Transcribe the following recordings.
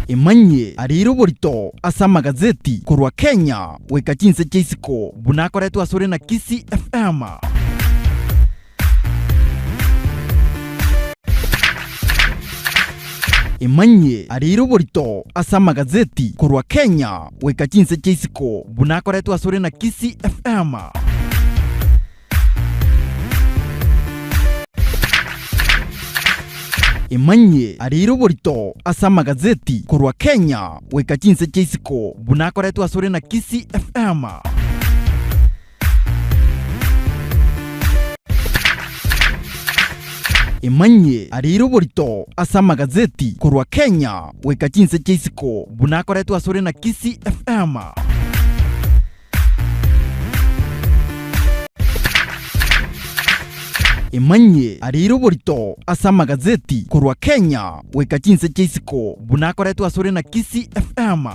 imanye ariro borito asa magazeti kurwa Kenya weka chinse chaisiko bunakoretwo asore na KISII FM. Imanye ariro borito asa magazeti kurwa Kenya weka chinse chaisiko bunakoretwo asore na KISII FM. Imanye ariro borito asa magazeti kurwa Kenya weka chinse chaisiko bunakoretwo asore na KISII FM. Imanye ariro borito asa magazeti kurwa Kenya weka chinse chaisiko bunakoretwo asore na KISII FM. Imanye ariro borito asa magazeti kurwa Kenya weka chinse chaisiko bunakoretwo asore na KISII FM.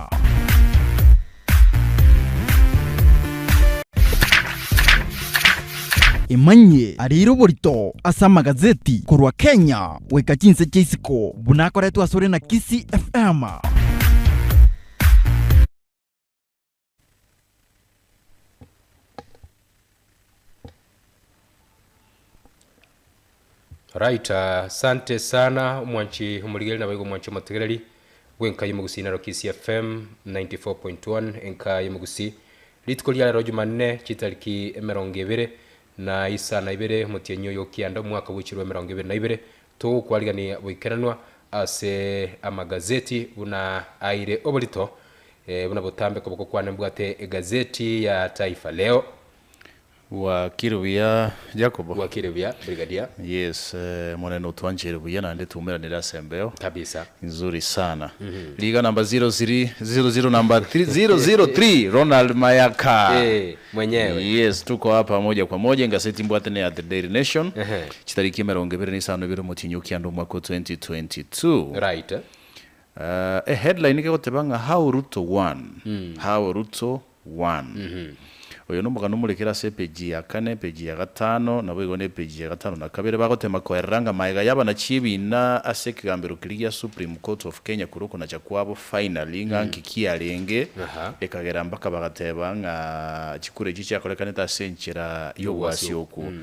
Imanye ariro borito asa magazeti kurwa Kenya weka chinse chaisiko bunakoretwo asore na KISII FM. Right, asante sana mwanchi umuligeli na baigo mwanchi mategereri wenka yimugusi na KISII FM 94.1 enka yimugusi litkolia rojo manne chitaliki 20 na isa na ibere mutienyo yokianda mwaka w'ichirwe 2022 to kwaligani wikenanwa ase amagazeti una aire obolito una botambe koboko kwane mbwate gazeti ya Taifa Leo wa Kirubia Jacobo wa Kirubia Brigadier. Yes, mwaneno tuanjirubia na ndetu umera nila sembeo kabisa nzuri sana. Liga namba 00 namba 003 Ronald Mayaka mwenyewe. Yes, tuko hapa moja kwa moja ngaseti mbwatene ya The Daily Nation chitariki 20 mutinyoki ando mwaka 2022. Right. Headline ike gotebanga how Ruto won. How Ruto won. Oyo numbuga numurekera se page ya 4 page ya 5 na bwego ne page ya 5 na kabere bagotema ko eranga maiga yaba na chibina asekigambiro kiriya Supreme Court of Kenya kuruko na chakwabo finally ngankikia lenge ekagera mbaka bagateba nga chikure chichi yakolekane ta senchera yo wasioku.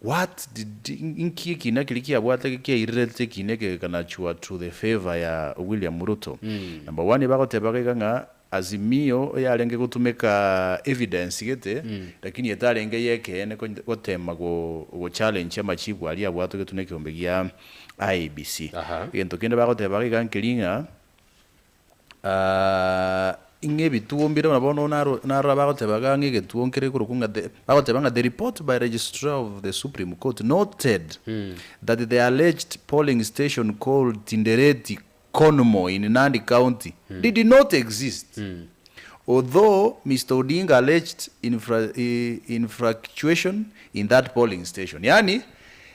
What did inkiki na kilikia bwate kia irete kineke kana chua to the favor ya William Ruto. Number 1 bagoteba nga azimio yalenge kutumeka evidence gete lakini yetalenge yeke ne gotema go challenge amachibu ali abwato getuneke ombegia IBC gento kende bagoteba gankelinga ingebitu ombira nabono naro bagoteba gange getuonkere kurukunga bagoteba nga the report by registrar of the Supreme Court noted that the alleged polling station called Tindereti Konomo in Nandi County did not exist. Although Mr. Odinga alleged infractuation in that polling station. Yani,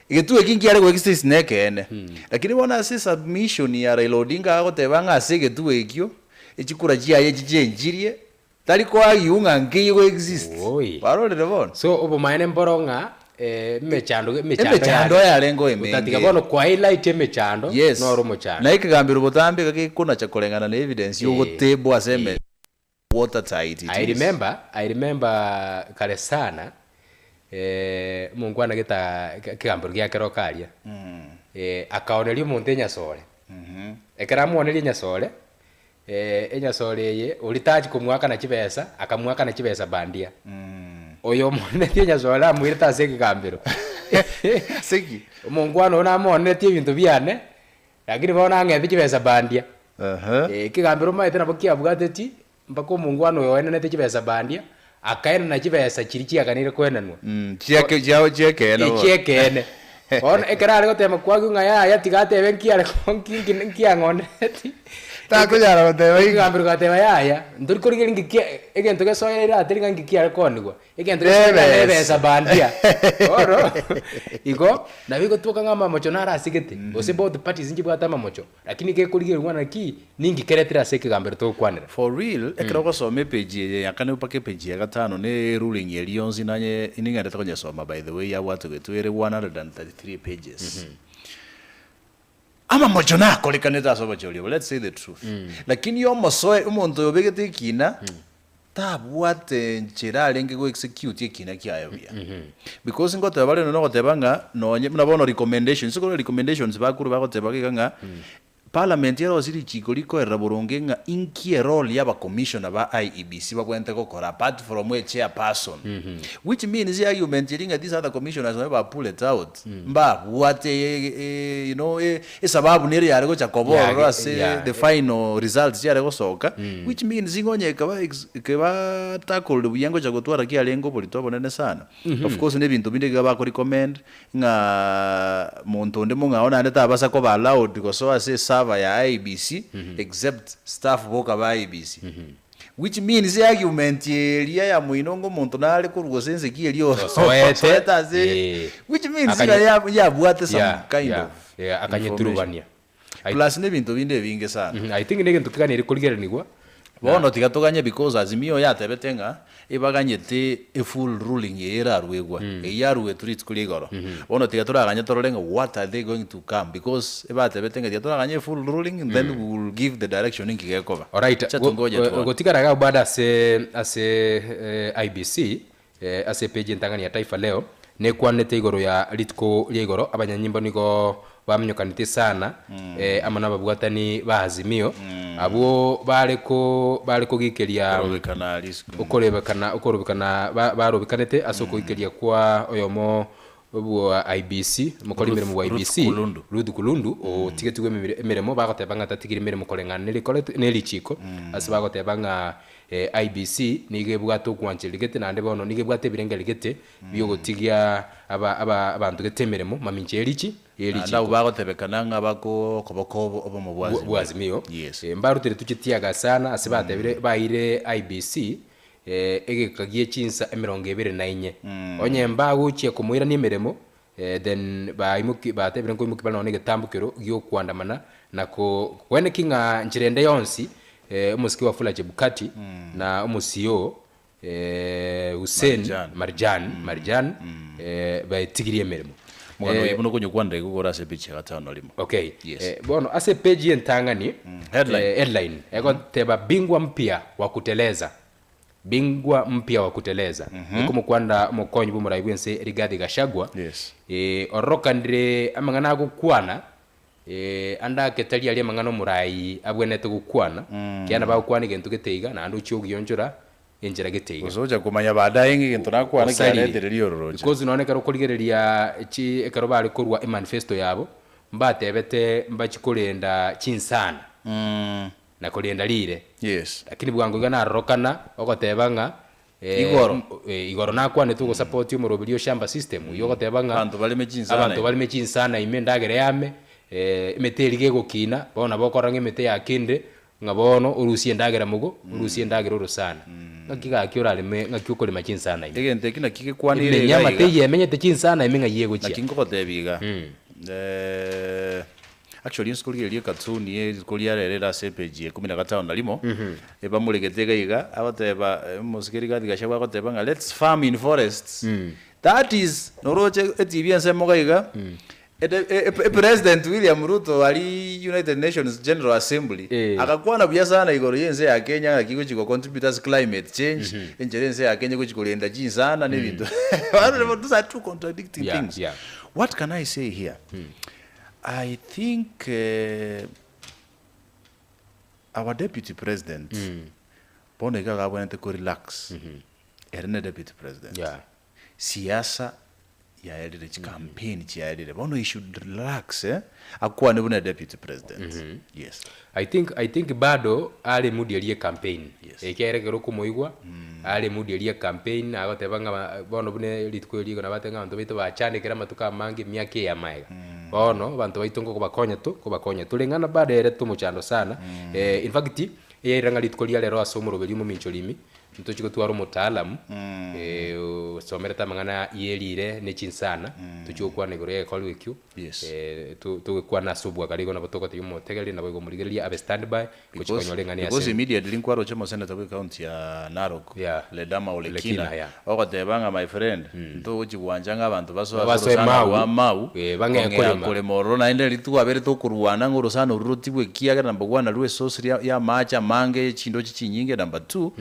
igetu ekinki yale kwa exist neke ene. Lakini wana se submission ya Raila Odinga agotebanga ase getu ekyo echikura jia ye jijenjirie tali kwa yunga ngiyo exist. Barole devon. So obo maene mboronga mechando ya lengo emenge utatika bono kwa highlight mechando no romo chando na ikigambiro botambe kake kuna cha kolengana na evidence yo gotebo aseme watertight it I remember kale sana Mungu anageta kigambiro gya kerokaria akaonerio muntu nyasole ekera muonerio nyasole enyasole ye ulitaji kumwaka na kibesa akamwaka na kibesa bandia oyo monete nyazola mwirita seki kambiro seki mungwano na monete ibintu byane lakini bona ngebe kibesa bandia kigambiro maite na bokia bwateti mpako mungwano yo enete kibesa bandia akaena na kibesa kiriki akanire kwenanwa chiake jao chiake no chiake on ekara gotema kwagi ngaya yatigate benki ale konkingi nkiangoneti takujara goteba igambiro gateba yaya nduri kuri ngikia egento gesoyera atiri ngikia konigwa egento gesoyera bandia oro iko na bigo tuka ngama mocho nara asigete ose both parties nji bwata mamocho lakini ke kuri ngwana ki ningi keretira seke gambiro to kwanira for real ekero gosome page ya kana upake page ya 5 ne ruling ya Lyons nanye ininganda takonya soma by the way ya watu getu ere 133 pages ama mocho nako lekaneta so bacholi, let's say the truth. Lakini yo mosoe umuntu yobegete ikina tabwate nchira lenge go execute ikina kyayo bia. Because ngoto bale no gotebanga nonye mnabono recommendations, so recommendations bakuru bagotebanga nga Parliament yero siri chikoliko eraboronge nga inkie role yaba commissioner ba IEBC bakwente gukora apart from a chairperson, which means the argument yinga these other commissioners never pull it out mba what you know sababu neri yare go chakoboro the final results yare go soka, which means ingonye kaba tackle buyango chagotwara kia lengo polito bonene sana. Of course ne bintu binde gaba ko recommend nga monto ndemo ngaona ndeta basa ko ba allowed ko so ase ya IBC except staff boka ba IBC, which means the argument yelia ya muinongo muntu nale kurugo sense kielio which means ya buate some kind of akanyeturubania plus ne bintu binde binge sana. I think nege ntukigane iri kurigeranirwa bono tigatuganye because azimio yatebetenga ibaganyete a full ruling era rwegwa eyaruwe turit kuligoro bono tigaturaganye torolenga what are they going to come, because ibatebetenga tigaturaganye full ruling and then we will give the direction ingigekova. Alright, gotigaraga bada ase IBC ase page ntangani ya Taifa Leo ne kwanete igoro ya litko ligoro abanyanyimbo nigo bamnyokanite sana amana babwatani bazimio abo bareko gikeria ukorebekana barobekanete asoko gikeria kwa oyomo obwa IBC mukolimere mu IBC Rudu Kulundu o tigetigwe emiremo bagotebanga tatigire emiremo kolenganire nelichiko asibagotebanga IBC nige bwato kwancheligete nande bono nige bwate birengeligete byogotigia abantu getemeremo maminche elichi nda bagotebekana nga bako kobokobo obo mu bwazimio mbarutere tukitiaga sana asibate baire IBC egekagie chinsa 24 onye mbago chie kumuira ni miremo then baimuki batebire ngo imuki bana nige tambukiro gyo kwandamana nako kwene kinga njirende yonsi umusiki wa Fula Chebukati na umusio Hussein Marjan baitigirie miremo mwana yebuno kunyo kwanda gukora se page gatano limo. Okay, bono ase page entangani headline ego teba Bingwa Mpya wa Kuteleza. Bingwa Mpya wa Kuteleza kumu kwanda mukonyi bumuraibwense Rigathi Gachagua orokandire amangana gukwana anda ketali ali amangano murai abwenete gukwana kiana ba gukwana gentu geteiga na andu cyogiyonjora enjera geteiga uzoja kumanya baadaye ngintu nakwana kiaretererio roroje because noneka rukurigereria chi ekaroba ari kurwa manifesto yabo mbatebete mbachikolenda chinsana na kolenda lire lakini bwango gana rokana okotebanga igoro nakwane tuko support yo murobilio shamba system yogotebanga abantu bali mechinsana imendagere yame imeterige gukina bona bokorange imete yakinde ngabono urusie ndagera mugo urusie ndagera urusana ngakiga akiorale ngakiukole machinsana ime egente kina kike kwanire nyama teye menyete chinsana ime ngayiego chia nakingo kotebiga actually inskuri ile katuni ye kulia rera sepeji 15 nalimo eba mulegetega iga abateba musikiri gadi gashaba gotebanga let's farm in forests that is noroche etibia semoga iga President William Ruto ali United Nations General Assembly akakwana bya sana igoro yense ya Kenya akiko chiko contributors climate change enjerense ya Kenya kuchikolenda chinsana nebintu those are two contradicting things. What can I say here? I think our deputy president bonega gabonete ko relax erene deputy president siasa ya edire campaign ya edire bono he should relax akwa ne buna deputy president. Yes, I think bado ale mudi aliye campaign ekeregero kumoigwa ale mudi aliye campaign agotebanga bono bune litkweligo na batenga bantu bito bachane kera matuka mangi myake ya maiga bono bantu baitongo kubakonya tulengana bado ere tumuchando sana in fact iranga litkolia lero asomuro belimo mincholimi ntuchiko twaro mutaalamu somera tamangana yelire ne chinsana tuchiko kwa negore call ikyu tu kwa na subwa kaligo na botoko timo tegeli na bego muligelia abe standby kuchikonyole ngani ase because immediately nkwaro chemo senator we county ya Narok le dama olekina okotebanga my friend nto uchiwanja abantu baso wa mau bange kole moro na ende litu abere to kurwana ngoro sana urutibwe kiaga number 1 na ruwe source ya macha mange chindo chinyinge number 2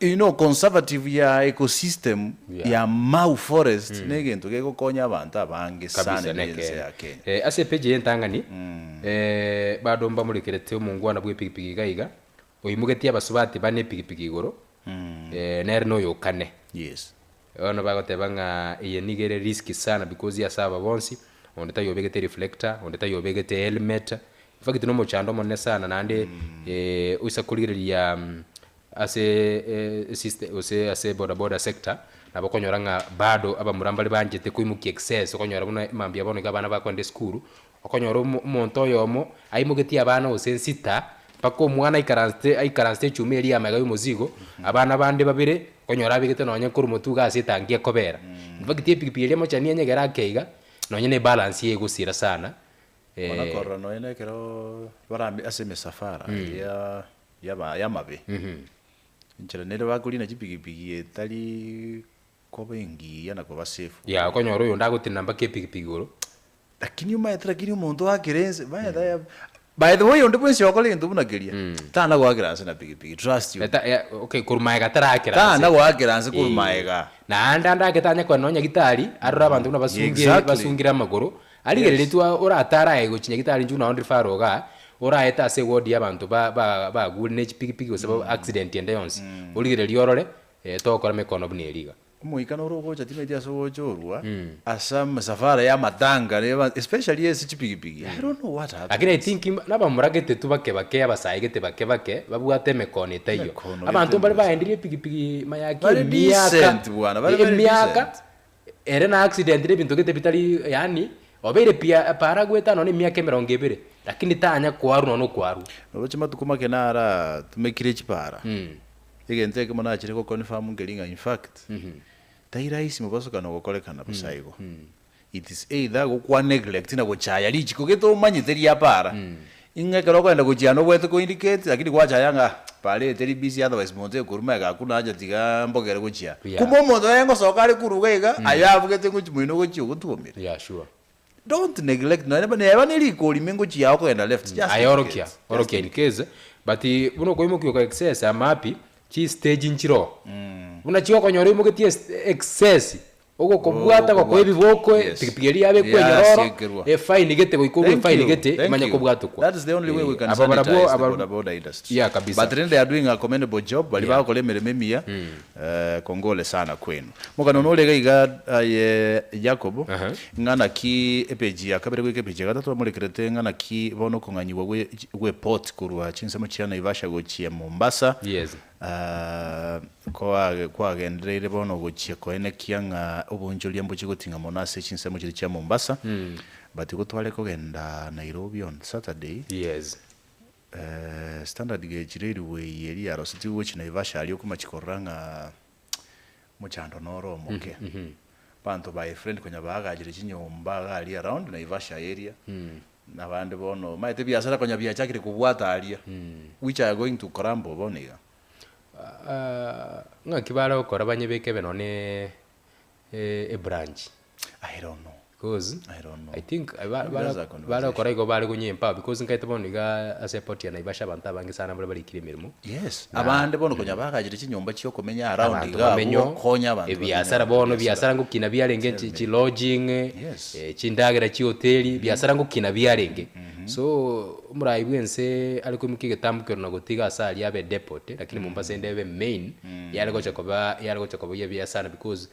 you know conservative ya ecosystem ya Mau forest negento ke gokonya abantu abange sana neze ya Kenya ase page yentangani bado mba murekerete umungwana bwe pigipigi gaiga oyimugetia basubati bane pigipigi igoro nere no yokane ono bagotebanga iye nigere risk sana because ya saba bonsi ondeta yobegete reflector ondeta yobegete helmet fakiti no mochando monne sana nande usakuliria ase boda sector nabakonyoranga bado abamurambali banjete kuimuki excess okonyora buna mambia bono gabana bakonde skuru okonyora umonto yomo aimugetia abana osensita pako umwana ikaranste chumeli amaga y'umuzigo abana bande babire konyora abigete nonye kuri mutuga asitangiye kobera mvagitie pigipigi mo chani nyegera keiga nonye ne balance yegusira sana ona korra noene kero barambi aseme safara ya mabe nchira nere bakulina chipigipigi etali kobengi yana kwa safe ya konyora uyo ndagutina mbake pigipigi goro lakini umuntu wakirenze baya by the way onde pwensi wakole ndu bunageria tana gwakiranse na pigipigi trust you okay kurumaega tarakira tana gwakiranse kurumaega na ndanda ketanya kwa nonya gitari arura abantu na basungira amaguru aligerere tu uratara ego chinya gitari njuna on rifaroga uraeta ase ward y'abantu ba guli ne pigipigi osaba accident yende yonse uligerere yorore tokora mekono buneriga umuikana urogocha timedia so jorwa asam safara ya matanga especially yes chipigipigi I don't know what happened akire I think naba muragete tubake abasaigete bake babwate mekone tayo abantu bali baendirie pigipigi mayaki miaka ere na accident re bintu gete bitali yani obere pia para gweta none miaka 20 lakini tanya kwaru no kwaru nochima tukuma kenara tumekire chipara igente kama na chireko confirm ngelinga in fact tairaisi mubasoka no gokorekana busaigo it is either go neglect na gochaya lichiko geto manyiteri yapara ingekero kwenda kujiano bwete ko indicate lakini gwachaya nga pale teri busy otherwise monte kuruma ga kuna aja tiga mbogere gochia kumomondo yengo sokari kurugega ayavugete kuchimwino gochio gutumira yeah sure don't neglect no neba nelikoli mengo chiao kwenda left just ayorokia in case but buno koimukyo ka excess amapi chi stage nchiro unachio konyore imugetie excess ugo kubwata kwa kwebi boko pigipigeri yabe kwenyororo fine gete goikuru fine gete manya kubwata kwa that is the only way we can sanitize the border industry yeah kabisa but they are doing a commendable job bali ba kole merememia kongole sana kwenu mugano nolega iga Jacob ngana ki epeji akabere gwe epeji gatatu amurekerete ngana ki bono konganyiwa we port kurwa chinsemo chiana Ivasha gochia Mombasa yes kwa gendere bono gochia koene kianga obonjolia mbochi gotinga monase chinsemo chiri cha Mombasa but gutwale kugenda Nairobi on Saturday yes standard gauge railway yeri ya Rositi which Naivasha ali okumachikoranga muchando noro moke bantu by friend kunya bagajire chinyomba ali around Naivasha area nabande bono maite biasara kunya biachakire kubwata alia which are going to Karambo boniga ngakibara ukora banyebeke benone a branch I don't know because I think bala ukora igo bali kunyempa because nkaite boniga support ya Naivasha banta bangi sana bali kiremerimo yes abande bono kunya bagajire chinyomba chiyo kumenya around igabo konya abantu biasara bono biasara ngukina byarenge chi lodging chindagera chi hoteli biasara ngukina byarenge so murai bwense aliko mukige tambukero na gotiga asali yabe depot lakini Mombasa ndebe main yaliko chakoba ya biasara because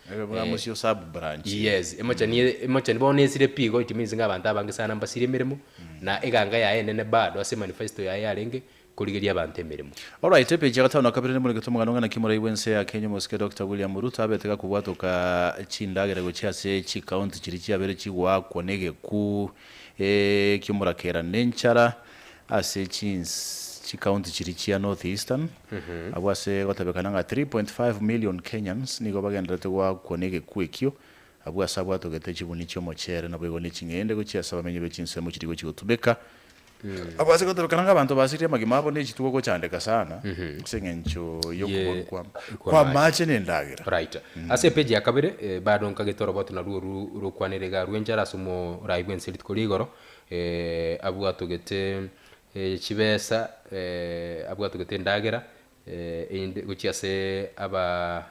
musio sub branch yes emochani bone sire pigo it means ngabanta abange sana mbasire mirimo na eganga ya enene bado ase manifesto ya yarenge kuligeria abantu emirimo all right epeji gatano kabiri muri gutumwa ngana kimura ibwense ya Kenya Mosque Dr. William Ruto abeteka kubwatoka chindagere gochase chi county chiri chiabere chigwa konege ku kimurakera nenchara ase county chiri chia northeastern abwase gotebekana nga 3.5 million Kenyans nigo bagendete gwa kuonege kwekyo abwase abwatogete chibuni chyo mochere nabo igone chingende gochiasa bamenye bechinsemo chirigo chigotubeka abwase gotebekana nga abantu basirie magima abo ne chitugo gochandeka sana sengencho yokubonwa kwa mache nendagira right ase page ya kabere bado nkagitoro botu na ruo kwanirega rwenjara sumo raibwen selit koligoro abwatogete chibesa abwatogete ndagera inde guchiase aba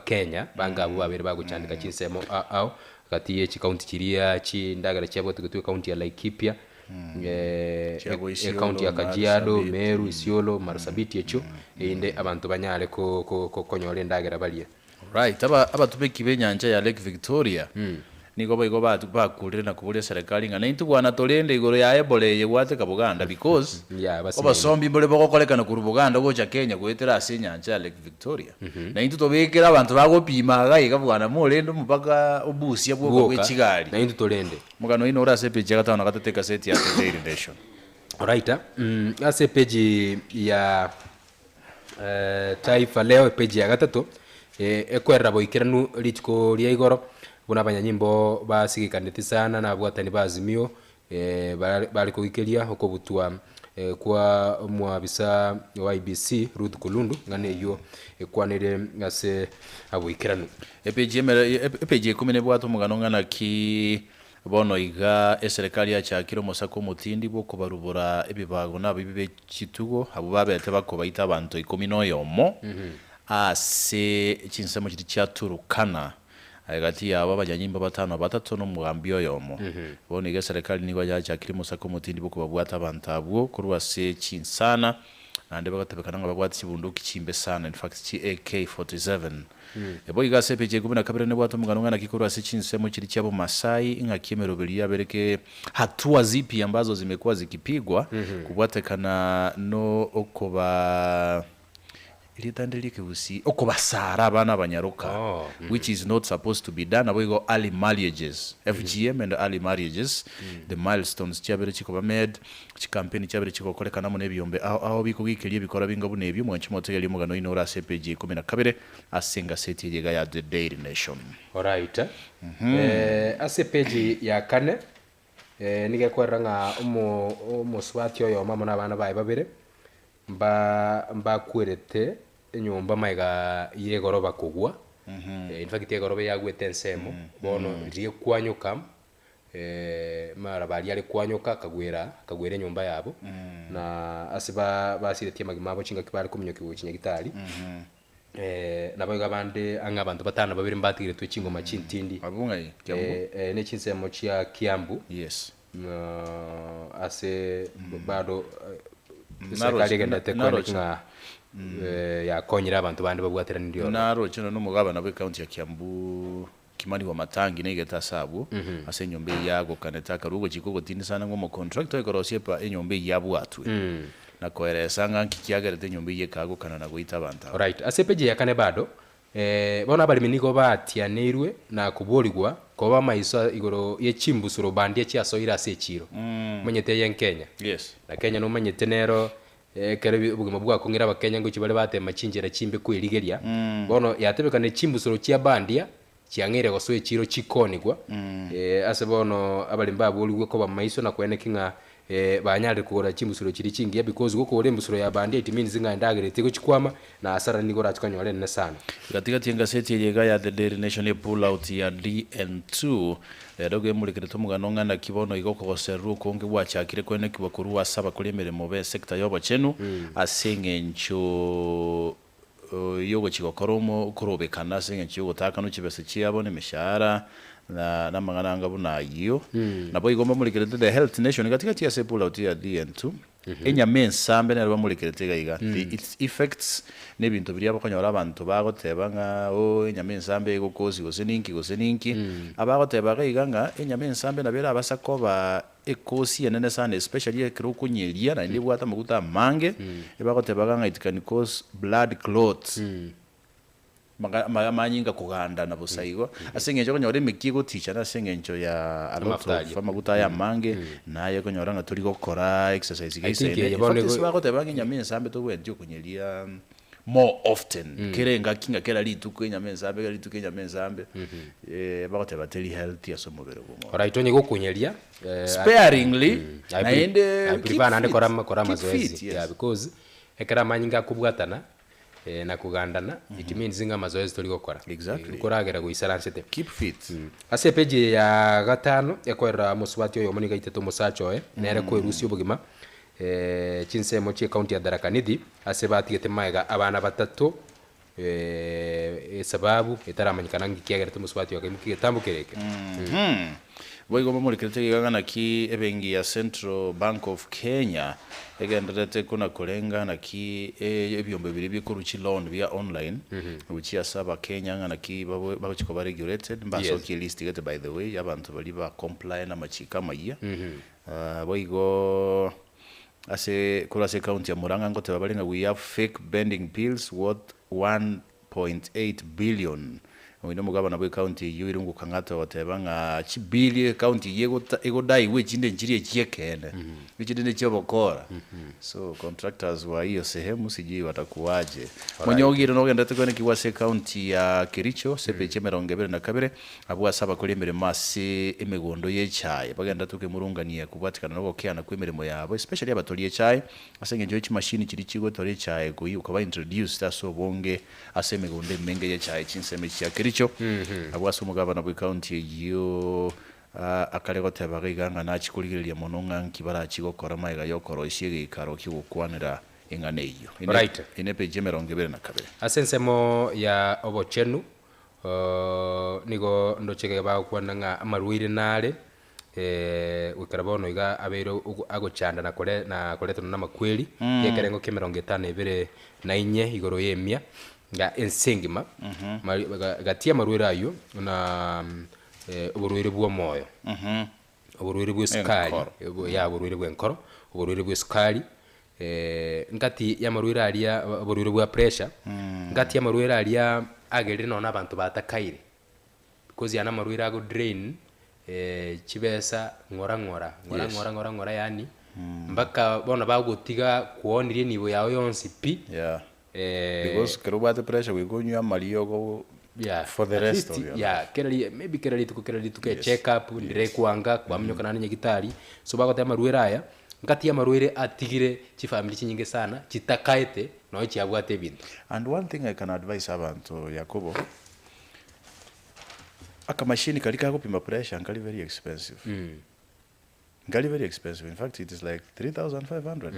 Kenya banga abo babere baguchandika chinsemo ao kati chi county chiria chi ndagera cyabwatogete county ya Laikipia county ya Kajiado Meru Isiolo Marsabit yecho inde abantu banyale ko konyole ndagera balie right aba tubeki benyanja ya Lake Victoria niko baigo bakurire na kuburia serikali nga naintu gwana tolende igoro ya Ebola yegwate ka Buganda because oba sombi mbole bogokolekana ku Buganda gocha Kenya gwetera asinyanja Lake Victoria naintu tobekera abantu bagopima gayiga bwana molendo mupaka obusia bwo kwechigali naintu tolende mugano ino ora sepe jagata na gateka seti ya Daily Nation right ase page ya Taifa Leo page ya gatatu ekwera boikiranu litiko lya igoro buna banyanyimbo basigikanite sana na bwatani bazimio bali kuikelia okobutwa kwa mwabisa wa IBC Ruth Kulundu ngane yo ekwanire ngase abuikiranu epeje kumene bwato mugano ngana ki bono iga serikali ya chakiro mosako mutindi bwo kubarubura ebibago nabo bibe chitugo abo babete bakobaita abantu 11 ase chinsemo chiri chaturukana agati yabo bajanyimba batano batatu no mugambyo yomo bono iga serikali nigo yachakiro mosako mutindi bwo kubabwata abantu abwo kurwase chinsana nande bagatebekana nga bagwata chibunduki chimbe sana in fact chi AK47 ebo igase peje kumena kabere ne bwato mugano ngana kikuru asichinsemo chiri cyabo Masai inga kimerobelia bereke hatua zipi ambazo zimekuwa zikipigwa kubwatekana no okoba ilitandelike busi okobasara abana abanyaruka which is not supposed to be done abo early marriages FGM and early marriages the milestones cyabere chikoba med chikampeni cyabere chikokolekana mu nebiyombe aho bikugikiriye bikora bingabu nebyo mwanchi motegeli mugano ino ora CPG 12 asenga seti yega ya The Daily Nation alright ACPG ya kane nige kweranga umuswati oyo mama n'abana baye babire mba kwerete enyomba maiga yegoroba kugwa in fact yegoroba yagwete ensemo bono riye kwanyuka mara bali ali kwanyuka kagwera nyomba yabo na asiba basiretie magima abo chinga kibali kumnyoki buchinya gitali nabaiga bande anga bantu batana babiri mbatigire twichingo machintindi abungai Kiambu ne chinsemo chia Kiambu yes ase bado serikali gendete kwa ya konyira abantu bandi babwatira ndio naro chino no mugaba na county ya Kiambu kimani wa matangi negeta sabu ase nyombe yago kanetaka rugo chikogo tindi sana ngo contract ekorosepa enyombe yabwatwe na koeresa nganki kiagerete nyombe yekago kana na goita abantu right asepeje yakane bado bona bali miniko batianirwe na kuboligwa koba maiso igoro yechimbusuro bandi chiasoira sechiro menyete yen Kenya yes na Kenya no menyete nero kere bugimo bwa kongira abakenya ngo kibale batema chinjera chimbe kwirigeria bono yatebekane chimbusuro chia bandia chiangere goso echiro chikonigwa ase bono abali mbaboligwe koba maiso na kwene kinga banyale kugora chimbusuro chiri chingia because goko ore mbusuro ya bandia it means nga ndagerete ko chikwama na asara nigora tukanyole nene sana katika tinga seti yega ya The Daily Nation pull out ya DN2 doge mulikire tomugano ngana kibono igoko goseru konge bwachakire kwene kibakuru asaba kulemere mobe sector yobo chenu asengencho yogo chigokoromo kurobekana asengencho gutaka no chibese chiabo ne mishahara na mangana buna iyo nabo igomba mulikire The Health Nation katika tia pull out ya DN2 enya mensambe na bamulikire tega iga its effects nebintu biri abakonyora abantu bagoteba nga enya mensambe gokozi goseninki abagoteba ga nga enya mensambe nabera abasakoba ekosi enene sana especially ekirukunyelia na ndibwa atamaguta mange ebagoteba nga it can cause blood clots manyinga kuganda na busaigo asengenjo konyore mikigo ticha na sengenjo ya aloto maguta ya mange naye konyora nga turi gukora exercise gise bako tebangi nyame sambe to wenjo kunyelia more often kirenga kinga kera lituko nyame sambe kera lituko nyame sambe bako tebateli healthy asomobere gumo alright onye gukunyelia sparingly I prefer nande kora mazoezi yeah because ekera manyinga kubwatana na kugandana it means nga mazoezi tuli gukora exactly kuragera guisaransete keep fit ase page ya gatano yakwera muswati oyo moniga iteto musacho nere kwerusi ubugima chinsemo chi county ya Tharaka Nithi ase batigete maega abana batatu sababu itaramanyikana ngikiagerete muswati oyo kitambukereke boigo momurikirete gigana ki ebengi ya Central Bank of Kenya egenderete kuna kurenga na ki ebyombe biri bikuruchi loan via online which asaba Kenya ngana ki babuchiko ba regulated mbaso ki listed by the way abantu bali ba comply na machika maiya boigo ase kula se county ya Murang'a ngote babalinga we have fake bending bills worth 1.8 billion wino mugabana bwe county yuirungu kangata watebanga chibili county yego dai we chinde njiri chiekene wichinde chobokora so contractors wa hiyo sehemu siji watakuaje monyogiro no genda tekone kiwase county ya Kericho sepeche merongebere na kabere abwa saba kuri mere masi emegondo yechaye bagenda tuke murungania kubatikana no gokiana kwemeremo yabo especially abatoliye chaye asenge njo chi machine chiri chigo toliye chaye kuyi ukaba introduce taso bonge asemegonde menge yechaye chinseme cha Kericho abwaso mugabana bwe county yo akarego tabagiganga na chikuligiria mononga nkibara chigokora maiga yokoro ishige ikaro kigukwanira engane iyo ine page merongebere na kabere asensemo ya obochenu nigo ndochege ba kwananga amarwire nale ukarabono iga abero agochanda na koleto na makweli yekerengo kemerongeta ibere na inye igoro yemya nga ensengima gatia marwira ayo na uburwire bwo moyo uburwire bwo sukari ya uburwire bwo nkoro uburwire bwo sukari ngati ya marwira alia uburwire bwo pressure ngati ya marwira alia agerire nona abantu batakaire because yana marwira go drain chibesa ngora yani mbaka bona bagutiga kuonirie nibo yawo yonsi pi because kerubate pressure we go nywa malio go for the rest of your life maybe kerali tuke check up ndire kuanga kwa mnyoka nanye gitari so bagote marwera aya ngati ya marwere atigire chi family chinyinge sana chitakaete no chiabwate bintu. And one thing I can advise abantu Yakobo aka machine kalika kupima pressure ngali very expensive ngali very expensive. In fact, it is like 3,500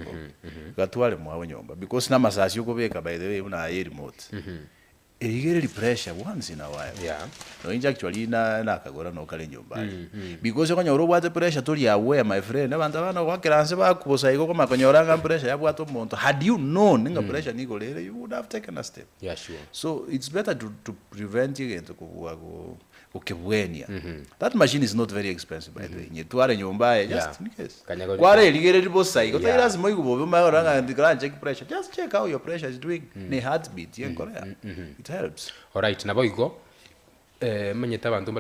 gatwale mwawe nyomba because na masasi ukobeka by the way una air remote igere pressure once in a while no inja actually na kagora no kale nyomba because kanya urobwate pressure tuli aware my friend abantu abana wakiranse bakubosa iko koma konyoranga pressure yabwato umuntu had you known nga pressure niko lere you would have taken a step. Sure. So it's better to prevent you into ukebwenia. That machine is not very expensive by the way. Nyetware nyomba just in case kware ligere libosa iko tayari lazima ikubobe mayoranga ndikala check pressure, just check how your pressure is doing ni heartbeat yenkorea it helps. Alright, naboigo manyeta abantu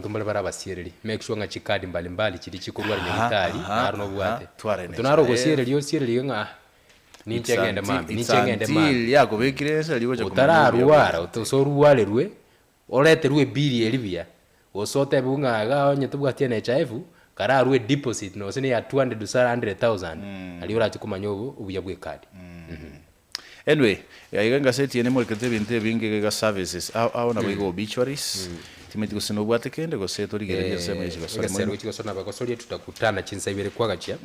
mbali barabasiereri make sure nga chikadi mbali chiri chikurwa nyitari arno bwate tunaro gosiereri yo siereri nga ninchengende mami yako bekiresa libo cha utararuara utosoruwale rwe olete rwe bili elivia osote bunga ga nyetu bwatie na HIV kara rwe deposit no sene ya 200,000 aliora chikumanyobo ubuya bwe kadi. Anyway, iganga seti ene mo kete binte binge ga services au na bigo obituaries timeti kusino bwate kende go seto ligereje sema ikigo sona bagosoli tutakutana chinsa ibere kwagachia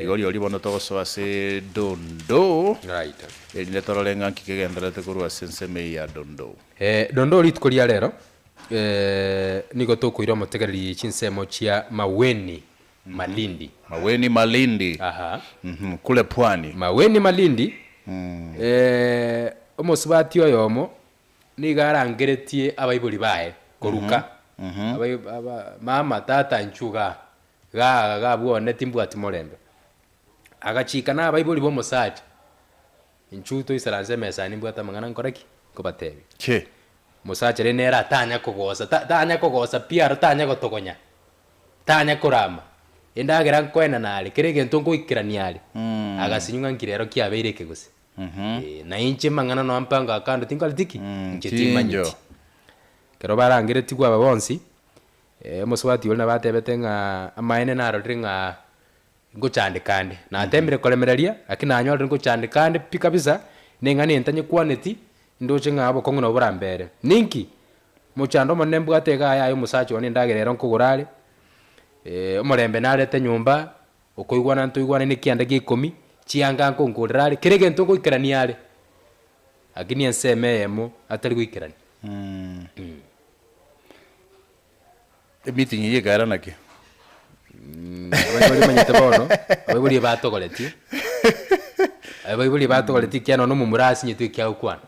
igoli oli bono to so ase dondo right elinde torolenga kikegendera te kurwa senseme ya dondo dondo litkolia lero nigo tokuira motegereri chinsemo chia Maweni Malindi kule pwani Maweni Malindi omosubati oyomo nigarangeretie abaibuli bae koruka mama tata nchuga ga bwone timbwati morembe agachika na abaibuli bo mosaje inchuto isaranze mesa nimbwata mangana nkoreki ko batebi che musacha re nera tanya kugosa pia tanya gotogonya tanya kurama endagera nkwena nali kirege ntongo ikiraniali agasinyunga nkirero kiabeire kegusi na inche mangana no ampanga akando tinkalitiki nchetimanyiti kero barangire tigwa abonsi muswati olna batebete nga amaene naro ringa ngochandikande na atembere kolemereria akina anyolre ngochandikande pikabisa nengani entanye kwaneti ndoche ngabo kongo no burambere ninki muchando monembu atega aya musachi one ndagerero nkugurare omorembe narete nyumba okoigwana ntoigwana ni kianda gi10 chianga nkongurare kirege ntongo ikraniare akini ensemeyemo atari guikrani meeting ye gara nake abari manyete bono abari batogoleti abari batogoleti kiano no mumurasi nyitu kya ukwana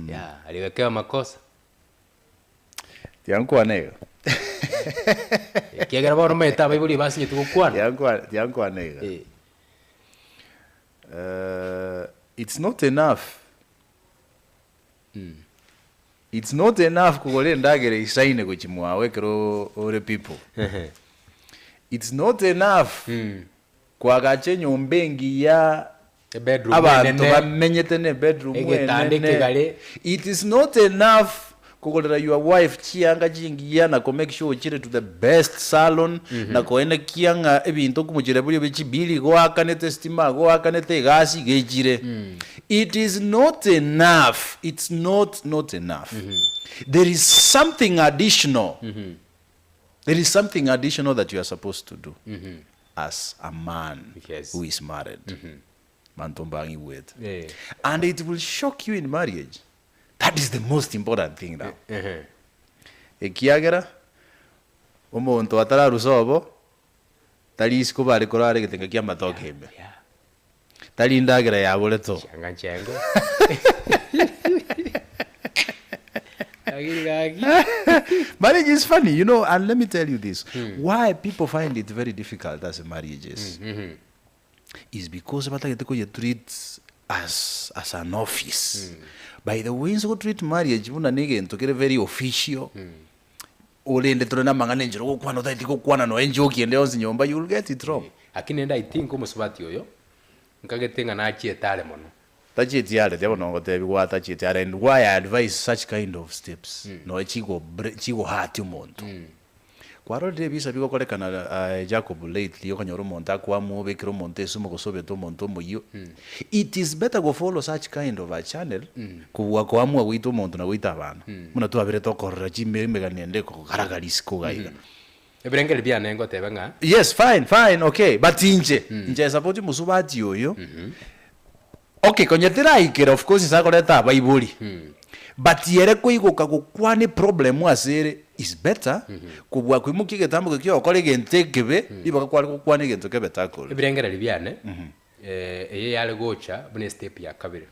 ya aliwekea makosa tiankwanega kiagera bono meta abari basi nyitu ukwana tiankwanega it's not enough it's not enough kugole ndagere isaine kuchimwawe kero ore people it's not enough kwagache nyombengi ya abantu bamenyete ne bedroom wene it is not enough kugolera your wife chianga jingiya na ko make sure chire to the best salon na ko ene kianga ebintu kumujire buri bichibili go akanete stima go akanete gasi gejire it is not enough it's not enough there is something additional there is something additional that you are supposed to do as a man who is married mantombangi with and it will shock you in marriage. That is the most important thing now. Ekiagera omuntu atara rusobo tali isiko bari korare gitenga kya matokembe tali ndagera ya boleto changa chengo marriage is funny, you know, and let me tell you this why people find it very difficult as a marriages is because batagete ko you treat as an office. By the way, so treat marriage muna nige ntokere very official. Ole ende tona mangane njiro ko kwano tati ko kwana no enjo kiende onzi nyomba, you will get it wrong. Akini enda I think ko musubati oyo nkagetenga na achie tale mono. Tachi tiale tebo no ngote biwa tachi tiale, and why I advise such kind of steps. No chigo hati umuntu. Kwaro de bisa biko kolekana Jacob lately okanyoro monta kwa mube kiro monte sumo kosobe to monto moyo. It is better go follow such kind of a channel kuwa kwa amwa wito monto na wita bana. Muna tu abire to korra chimbe meganende ko garagaris ko gaiga. Ebrengel bia nengo tebenga. Yes, fine, okay, but nje support musubati yoyo. Okay, konyetera ikere of course isakoleta baibuli. But yere kuiguka gukwane problem wasere is better kubwa kwimuki getambo kyo okole gentekebe ibaka kwali kukwane gento kebe takole ebrengera libyane eye yale gocha bune step ya kabiri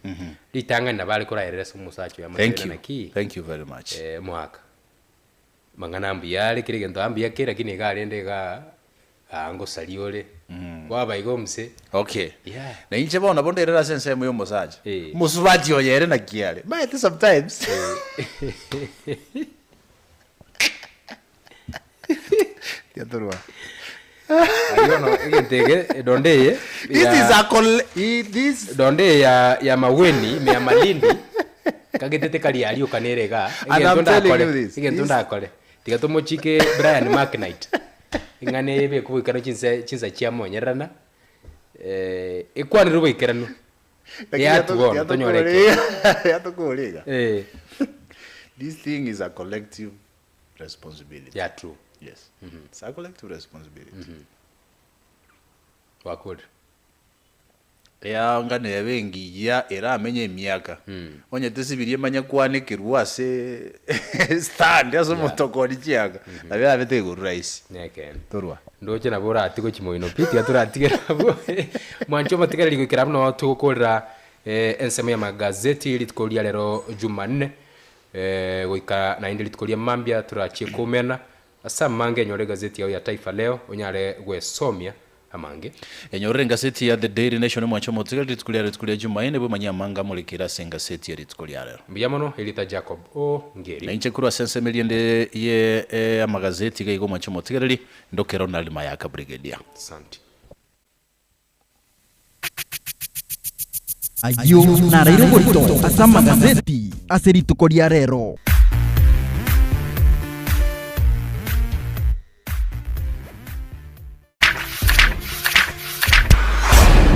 litanga na bali kora eresa musacho ya matena ki thank you very much mwaka mangana mbiyale kire gento ambiya kira kine galende ga ango saliole waba igomse okay na inche bona bonderera sense mu yomusacho musubati oyere na kiale but sometimes Yatorwa. Ayono igentege donde this donde ya maweni me malindi kagetete kali alio kanerega igentunda akole tigatomo chike Brian McKnight ingane ebe kubikana chinsa chiamo nyerana ekwani rubo ikerano ya tuwo tonyoreke yatokolega this thing is a collective responsibility. Yeah, true. Yes. It's a collective responsibility. Wakuri. Ya ngane yabengi ya era amenye miaka. Onye tesibirie manya kwane kirwase stand yaso motokori chiaga. Nabe abete go rice. Neken. Torwa. Ndoche na bora atiko chimoino piti atura atigera abo. Mwancho matigera ligo kirabno tukokorera ensemo ya magazeti litikolia lero Jumanne. Goika na indi litikolia Mpya turachie kumena asa mange nyore gazeti yao ya Taifa Leo onyare gwesomia amange enyorere ngaseti ya The Daily Nation mwacho motigali ritukulia Jumaine bwe manyamanga mulikira sengaseti ya ritukulia rero mbiyamono elita Jacob o ngeri na inche kurwa sense miliende ye amagazeti gaigo mwacho motigali ndokero na lima yaka brigadier asante ayo na rero borito asama gazeti aseritukoria rero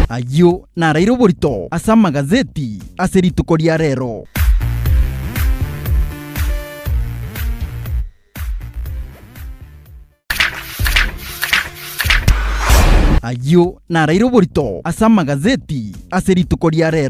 ayo na rero borito asama gazeti aseritukoria rero ayo na rero borito asama gazeti aseritukoria rero